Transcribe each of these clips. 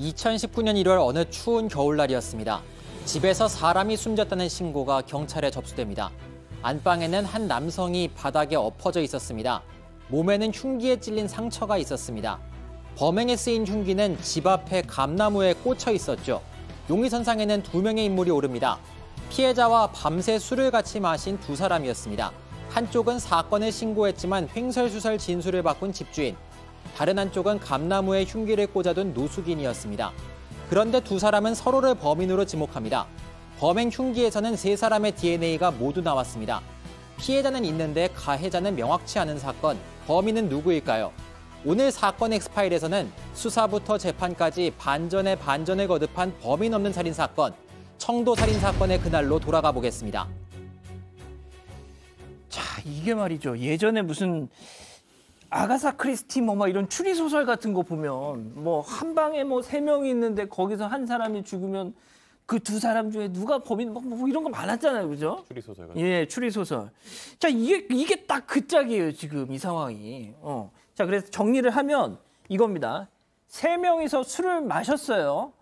2019년 1월 어느 추운 겨울날이었습니다. 집에서 사람이 숨졌다는 신고가 경찰에 접수됩니다. 안방에는 한 남성이 바닥에 엎어져 있었습니다. 몸에는 흉기에 찔린 상처가 있었습니다. 범행에 쓰인 흉기는 집 앞에 감나무에 꽂혀 있었죠. 용의선상에는 2명의 인물이 오릅니다. 피해자와 밤새 술을 같이 마신 두 사람이었습니다. 한쪽은 사건을 신고했지만 횡설수설 진술을 바꾼 집주인. 다른 한쪽은 감나무에 흉기를 꽂아둔 노숙인이었습니다. 그런데 두 사람은 서로를 범인으로 지목합니다. 범행 흉기에서는 세 사람의 DNA가 모두 나왔습니다. 피해자는 있는데 가해자는 명확치 않은 사건, 범인은 누구일까요? 오늘 사건 엑스파일에서는 수사부터 재판까지 반전에 반전을 거듭한 범인 없는 살인사건, 청도 살인사건의 그날로 돌아가 보겠습니다. 자, 이게 말이죠. 예전에 무슨 아가사 크리스티 뭐 이런 추리 소설 같은 거 보면 뭐 한 방에 뭐 3명이 있는데 거기서 한 사람이 죽으면 그 두 사람 중에 누가 범인 뭐 이런 거 많았잖아요, 그죠? 추리 소설 같은. 예, 추리 소설. 자, 이게 딱 그 짝이에요, 지금 이 상황이. 자, 그래서 정리를 하면 이겁니다. 3명이서 술을 마셨어요.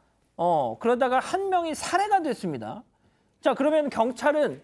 그러다가 한 명이 살해가 됐습니다. 자, 그러면 경찰은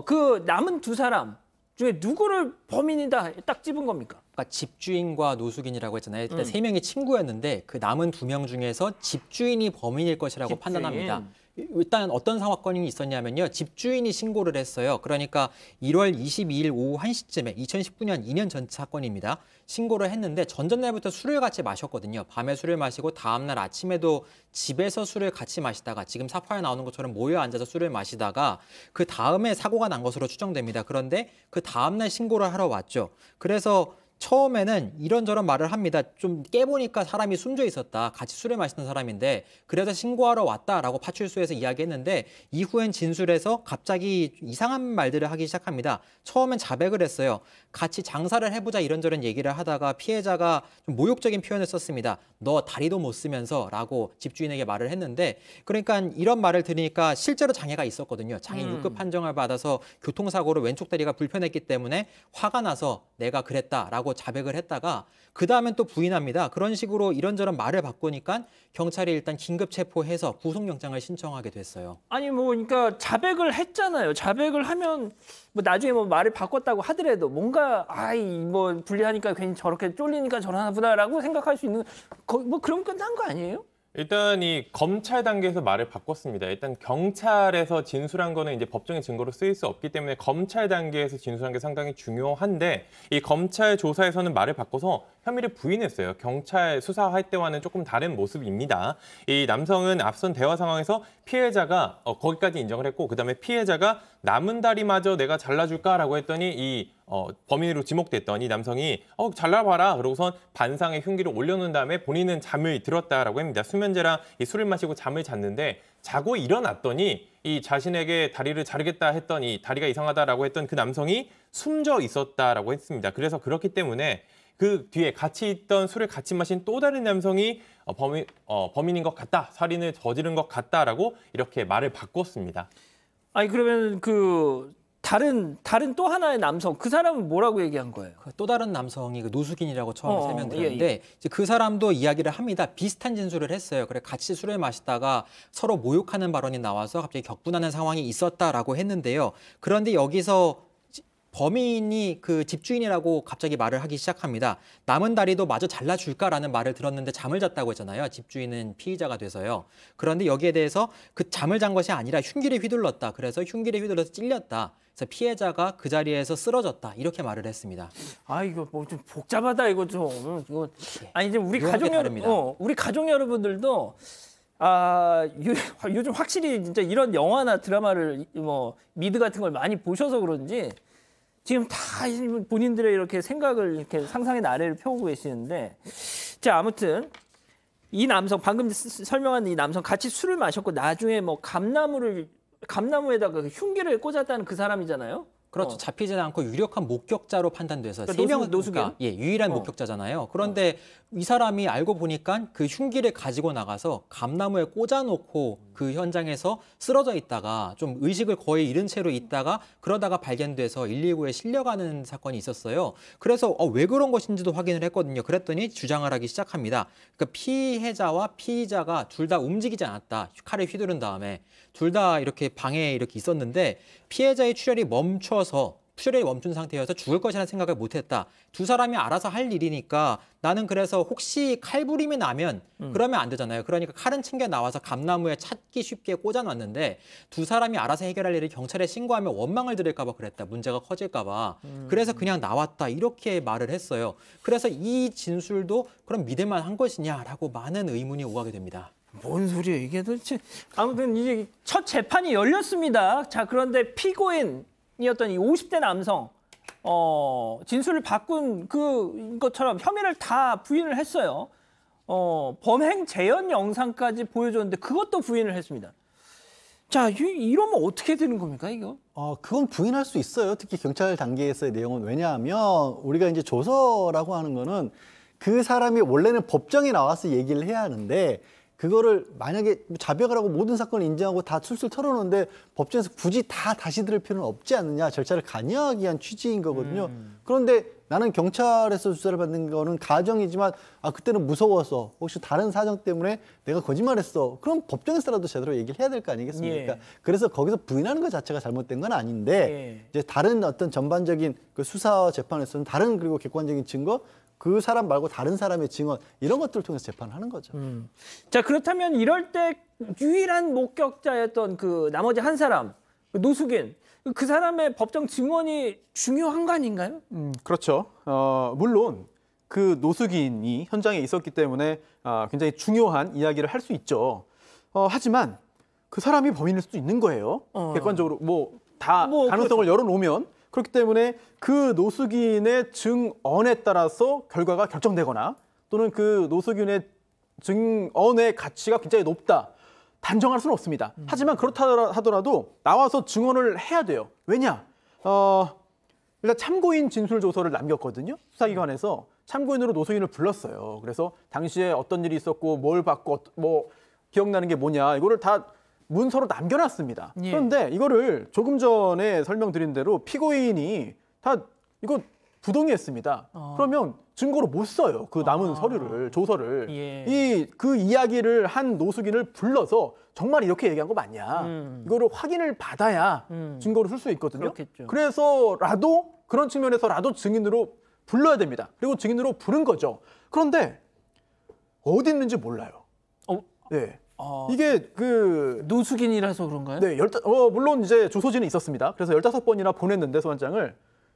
그 남은 두 사람 중에 누구를 범인이다 딱 찝은 겁니까? 그러니까 집주인과 노숙인이라고 했잖아요. 일단 3명이 친구였는데 그 남은 2명 중에서 집주인이 범인일 것이라고 집주인. 판단합니다. 일단 어떤 사건이 있었냐면요. 집주인이 신고를 했어요. 그러니까 1월 22일 오후 1시쯤에 2019년 2년 전 사건입니다. 신고를 했는데 전전날부터 술을 같이 마셨거든요. 밤에 술을 마시고 다음날 아침에도 집에서 술을 같이 마시다가 지금 사파에 나오는 것처럼 모여 앉아서 술을 마시다가 그 다음에 사고가 난 것으로 추정됩니다. 그런데 그 다음날 신고를 하러 왔죠. 그래서 처음에는 이런저런 말을 합니다. 좀 깨보니까 사람이 숨져 있었다. 같이 술을 마시는 사람인데 그래서 신고하러 왔다라고 파출소에서 이야기했는데 이후엔 진술에서 갑자기 이상한 말들을 하기 시작합니다. 처음엔 자백을 했어요. 같이 장사를 해보자 이런저런 얘기를 하다가 피해자가 좀 모욕적인 표현을 썼습니다. 너 다리도 못 쓰면서 라고 집주인에게 말을 했는데 그러니까 이런 말을 들으니까 실제로 장애가 있었거든요. 장애 6급 판정을 받아서 교통사고로 왼쪽 다리가 불편했기 때문에 화가 나서 내가 그랬다라고 자백을 했다가 그 다음엔 또 부인합니다. 그런 식으로 이런저런 말을 바꾸니까 경찰이 일단 긴급 체포해서 구속영장을 신청하게 됐어요. 아니 뭐 그러니까 자백을 했잖아요. 자백을 하면 뭐 나중에 뭐 말을 바꿨다고 하더라도 뭔가 뭐 불리하니까 괜히 저렇게 쫄리니까 저러나 보다라고 생각할 수 있는 뭐 그럼 끝난 거 아니에요? 일단 이 검찰 단계에서 말을 바꿨습니다. 일단 경찰에서 진술한 거는 이제 법정의 증거로 쓰일 수 없기 때문에 검찰 단계에서 진술한 게 상당히 중요한데 이 검찰 조사에서는 말을 바꿔서 혐의를 부인했어요. 경찰 수사할 때와는 조금 다른 모습입니다. 이 남성은 앞선 대화 상황에서 피해자가 거기까지 인정을 했고 그다음에 피해자가 남은 다리마저 내가 잘라줄까라고 했더니 이 범인으로 지목됐던 이 남성이 잘라봐라 그러고선 반상에 흉기를 올려놓은 다음에 본인은 잠을 들었다라고 합니다. 수면제랑 이 술을 마시고 잠을 잤는데 자고 일어났더니 이 자신에게 다리를 자르겠다 했더니 다리가 이상하다라고 했던 그 남성이 숨져 있었다라고 했습니다. 그래서 그렇기 때문에 그 뒤에 같이 있던 술을 같이 마신 또 다른 남성이 범인인 것 같다, 살인을 저지른 것 같다라고 이렇게 말을 바꿨습니다. 아니 그러면 그 다른 또 하나의 남성 그 사람은 뭐라고 얘기한 거예요? 또 다른 남성이 그 노숙인이라고 처음에 설명드렸는데 예. 이제 그 사람도 이야기를 합니다. 비슷한 진술을 했어요. 그래 같이 술을 마시다가 서로 모욕하는 발언이 나와서 갑자기 격분하는 상황이 있었다라고 했는데요. 그런데 여기서 범인이 그 집주인이라고 갑자기 말을 하기 시작합니다. 남은 다리도 마저 잘라줄까라는 말을 들었는데 잠을 잤다고 했잖아요. 집주인은 피의자가 돼서요. 그런데 여기에 대해서 그 잠을 잔 것이 아니라 흉기를 휘둘렀다. 그래서 흉기를 휘둘러서 찔렸다. 그래서 피해자가 그 자리에서 쓰러졌다. 이렇게 말을 했습니다. 이거 뭐 좀 복잡하다 이거 좀. 이거 아니 이제 우리 가족 여러분들도 요즘 확실히 진짜 이런 영화나 드라마를 뭐 미드 같은 걸 많이 보셔서 그런지 지금 다 본인들의 이렇게 생각을 이렇게 상상의 나래를 펴고 계시는데 자 아무튼 이 남성 방금 설명한 이 남성 같이 술을 마셨고 나중에 뭐 감나무에다가 흉기를 꽂았다는 그 사람이잖아요. 그렇죠. 잡히지 않고 유력한 목격자로 판단돼서 그러니까 3명 노숙인? 유일한 목격자잖아요. 그런데 이 사람이 알고 보니까 그 흉기를 가지고 나가서 감나무에 꽂아놓고 그 현장에서 쓰러져 있다가 좀 의식을 거의 잃은 채로 있다가 그러다가 발견돼서 119에 실려가는 사건이 있었어요. 그래서 왜 그런 것인지도 확인을 했거든요. 그랬더니 주장을 하기 시작합니다. 그러니까 피해자와 피의자가 둘 다 움직이지 않았다. 칼을 휘두른 다음에 둘 다 이렇게 방에 이렇게 있었는데 피해자의 출혈이 출혈이 멈춘 상태여서 죽을 것이라는 생각을 못했다. 두 사람이 알아서 할 일이니까 나는 그래서 혹시 칼부림이 나면 그러면 안 되잖아요. 그러니까 칼은 챙겨 나와서 감나무에 찾기 쉽게 꽂아놨는데 두 사람이 알아서 해결할 일을 경찰에 신고하면 원망을 들을까 봐 그랬다. 문제가 커질까 봐. 그래서 그냥 나왔다. 이렇게 말을 했어요. 그래서 이 진술도 그럼 믿을만 한 것이냐라고 많은 의문이 오가게 됩니다. 뭔 소리예요 이게 도대체. 아무튼 이제 첫 재판이 열렸습니다. 자, 그런데 피고인이었던 이 50대 남성 진술을 바꾼 그것처럼 혐의를 다 부인을 했어요. 범행 재현 영상까지 보여줬는데 그것도 부인을 했습니다. 자, 이러면 어떻게 되는 겁니까, 이거? 그건 부인할 수 있어요. 특히 경찰 단계에서의 내용은. 왜냐하면 우리가 이제 조서라고 하는 거는 그 사람이 원래는 법정에 나와서 얘기를 해야 하는데 그거를 만약에 자백을 하고 모든 사건을 인정하고 다 술술 털어놓는데 법정에서 굳이 다 다시 들을 필요는 없지 않느냐, 절차를 간이하기 위한 취지인 거거든요. 그런데 나는 경찰에서 조사를 받는 거는 가정이지만 그때는 무서워서 혹시 다른 사정 때문에 내가 거짓말했어. 그럼 법정에서라도 제대로 얘기를 해야 될 거 아니겠습니까? 예. 그래서 거기서 부인하는 것 자체가 잘못된 건 아닌데 예. 이제 다른 어떤 전반적인 그 수사와 재판에서는 다른 그리고 객관적인 증거, 그 사람 말고 다른 사람의 증언 이런 것들을 통해서 재판을 하는 거죠. 자, 그렇다면 이럴 때 유일한 목격자였던 그 나머지 한 사람, 그 노숙인, 그 사람의 법정 증언이 중요한 거 아닌가요? 그렇죠. 물론 그 노숙인이 현장에 있었기 때문에 굉장히 중요한 이야기를 할 수 있죠. 하지만 그 사람이 범인일 수도 있는 거예요. 객관적으로 다 가능성을 열어놓으면. 그렇기 때문에 그 노숙인의 증언에 따라서 결과가 결정되거나 또는 그 노숙인의 증언의 가치가 굉장히 높다. 단정할 수는 없습니다. 하지만 그렇다 하더라도 나와서 증언을 해야 돼요. 왜냐? 일단 참고인 진술 조서를 남겼거든요. 수사기관에서 참고인으로 노숙인을 불렀어요. 그래서 당시에 어떤 일이 있었고 뭘 받고 기억나는 게 뭐냐 이거를 다 문서로 남겨놨습니다. 예. 그런데 이거를 조금 전에 설명드린 대로 피고인이 다 이거 부동의했습니다. 그러면 증거로 못 써요. 그 남은 서류를, 조서를. 예. 그 이야기를 한 노숙인을 불러서 정말 이렇게 얘기한 거 맞냐. 이거를 확인을 받아야 증거로 쓸 수 있거든요. 그렇겠죠. 그래서라도 그런 측면에서라도 증인으로 불러야 됩니다. 그리고 증인으로 부른 거죠. 그런데 어디 있는지 몰라요. 네. 이게 노숙인이라서 그런가요? 네, 물론 이제 주소지는 있었습니다. 그래서 15번이나 보냈는데 소환장을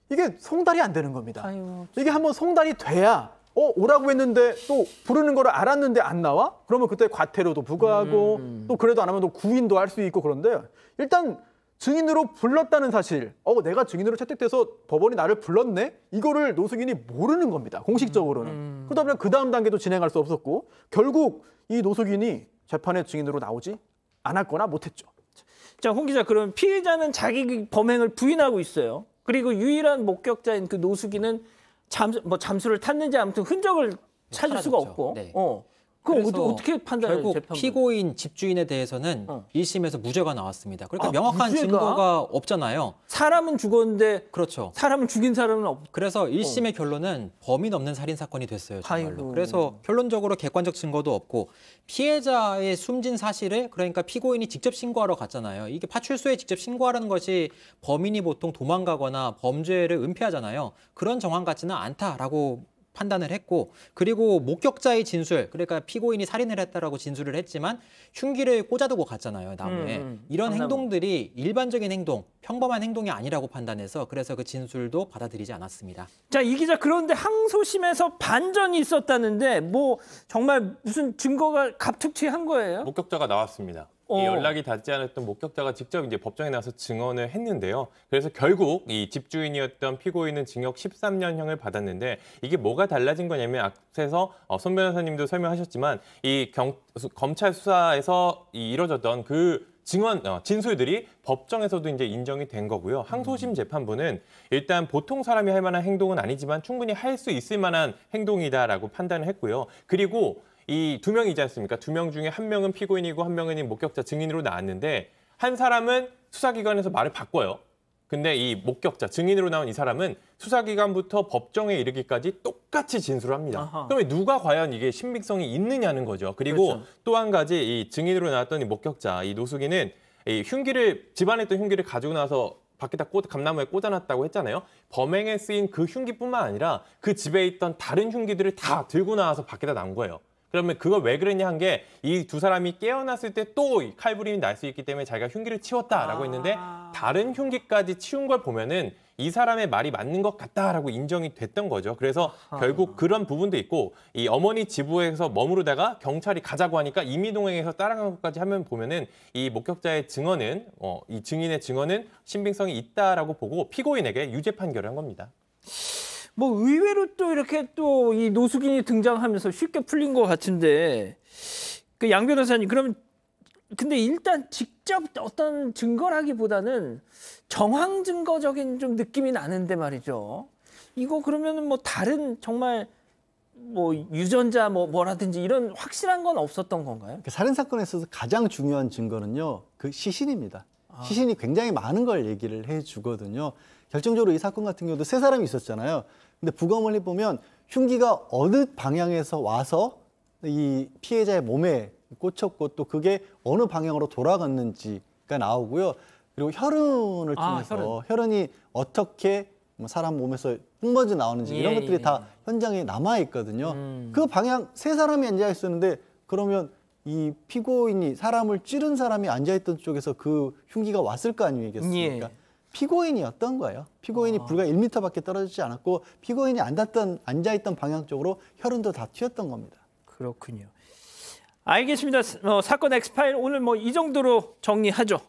이게 송달이 안 되는 겁니다. 아유, 이게 한번 송달이 돼야 오라고 했는데 또 부르는 걸 알았는데 안 나와? 그러면 그때 과태료도 부과하고 또 그래도 안 하면 또 구인도 할 수 있고 그런데 일단 증인으로 불렀다는 사실, 내가 증인으로 채택돼서 법원이 나를 불렀네? 이거를 노숙인이 모르는 겁니다. 공식적으로는. 그러다 보면 그 다음 단계도 진행할 수 없었고 결국 이 노숙인이 재판의 증인으로 나오지 않았거나 못했죠. 자, 홍 기자, 그럼 피해자는 자기 범행을 부인하고 있어요. 그리고 유일한 목격자인 그 노숙인은 잠수를 탔는지 아무튼 흔적을 찾을 수가 사라졌죠. 없고. 네. 그럼 그래서 어떻게 판단해요? 결국 재판부? 피고인 집주인에 대해서는 1심에서 무죄가 나왔습니다. 그러니까 명확한 무죄가? 증거가 없잖아요. 사람은 죽었는데 그렇죠. 사람을 죽인 사람은 없고. 그래서 1심의 결론은 범인 없는 살인 사건이 됐어요. 정말로. 아이고. 그래서 결론적으로 객관적 증거도 없고 피해자의 숨진 사실을 그러니까 피고인이 직접 신고하러 갔잖아요. 이게 파출소에 직접 신고하라는 것이 범인이 보통 도망가거나 범죄를 은폐하잖아요. 그런 정황 같지는 않다라고 판단을 했고 그리고 목격자의 진술 그러니까 피고인이 살인을 했다라고 진술을 했지만 흉기를 꽂아두고 갔잖아요. 나무에. 이런 감나무. 행동들이 일반적인 행동, 평범한 행동이 아니라고 판단해서 그래서 그 진술도 받아들이지 않았습니다. 자, 이 기자, 그런데 항소심에서 반전이 있었다는데 정말 무슨 증거가 갑툭튀한 거예요? 목격자가 나왔습니다. 이 연락이 닿지 않았던 목격자가 직접 이제 법정에 나와서 증언을 했는데요. 그래서 결국 이 집주인이었던 피고인은 징역 13년형을 받았는데 이게 뭐가 달라진 거냐면 앞에서 손 변호사님도 설명하셨지만 이 검찰 수사에서 이뤄졌던 그 진술들이 법정에서도 이제 인정이 된 거고요. 항소심 재판부는 일단 보통 사람이 할 만한 행동은 아니지만 충분히 할 수 있을 만한 행동이다라고 판단을 했고요. 그리고 이 두 명이지 않습니까? 두 명 중에 한 명은 피고인이고 한 명은 목격자 증인으로 나왔는데 한 사람은 수사기관에서 말을 바꿔요. 근데 이 목격자, 증인으로 나온 이 사람은 수사기관부터 법정에 이르기까지 똑같이 진술을 합니다. 아하. 그러면 누가 과연 이게 신빙성이 있느냐는 거죠. 그리고 그렇죠. 또 한 가지 이 증인으로 나왔던 이 목격자, 이 노숙인은 이 흉기를, 집안에 있던 흉기를 가지고 나서 밖에다 감나무에 꽂아놨다고 했잖아요. 범행에 쓰인 그 흉기뿐만 아니라 그 집에 있던 다른 흉기들을 다 들고 나와서 밖에다 놔온 거예요. 그러면 그걸 왜 그랬냐 한 게 이 두 사람이 깨어났을 때 또 칼부림이 날 수 있기 때문에 자기가 흉기를 치웠다라고 했는데 다른 흉기까지 치운 걸 보면은 이 사람의 말이 맞는 것 같다라고 인정이 됐던 거죠. 그래서 결국 그런 부분도 있고 이 어머니 지부에서 머무르다가 경찰이 가자고 하니까 임의동행해서 따라간 것까지 하면 보면은 이 목격자의 증언은 이 증인의 증언은 신빙성이 있다라고 보고 피고인에게 유죄 판결을 한 겁니다. 뭐 의외로 또 이렇게 또 이 노숙인이 등장하면서 쉽게 풀린 것 같은데 그 양 변호사님 그럼 근데 일단 직접 어떤 증거라기보다는 정황 증거적인 좀 느낌이 나는데 말이죠. 이거 그러면은 뭐 다른 정말 뭐 유전자 뭐라든지 이런 확실한 건 없었던 건가요? 살인 사건에 있어서 가장 중요한 증거는요, 그 시신입니다. 시신이 굉장히 많은 걸 얘기를 해주거든요. 결정적으로 이 사건 같은 경우도 세 사람이 있었잖아요. 근데 부검을 해보면 흉기가 어느 방향에서 와서 이 피해자의 몸에 꽂혔고 또 그게 어느 방향으로 돌아갔는지가 나오고요. 그리고 혈흔을 통해서 혈흔이 어떻게 사람 몸에서 뿜어져 나오는지 이런 것들이 다 현장에 남아 있거든요. 그 방향 세 사람이 앉아 있었는데 그러면 이 피고인이 사람을 찌른 사람이 앉아 있던 쪽에서 그 흉기가 왔을 거 아니겠습니까? 피고인이었던 거예요. 피고인이 불과 1m밖에 떨어지지 않았고 피고인이 앉아있던 방향 쪽으로 혈흔도 다 튀었던 겁니다. 그렇군요. 알겠습니다. 사건 엑스파일 오늘 뭐 이 정도로 정리하죠.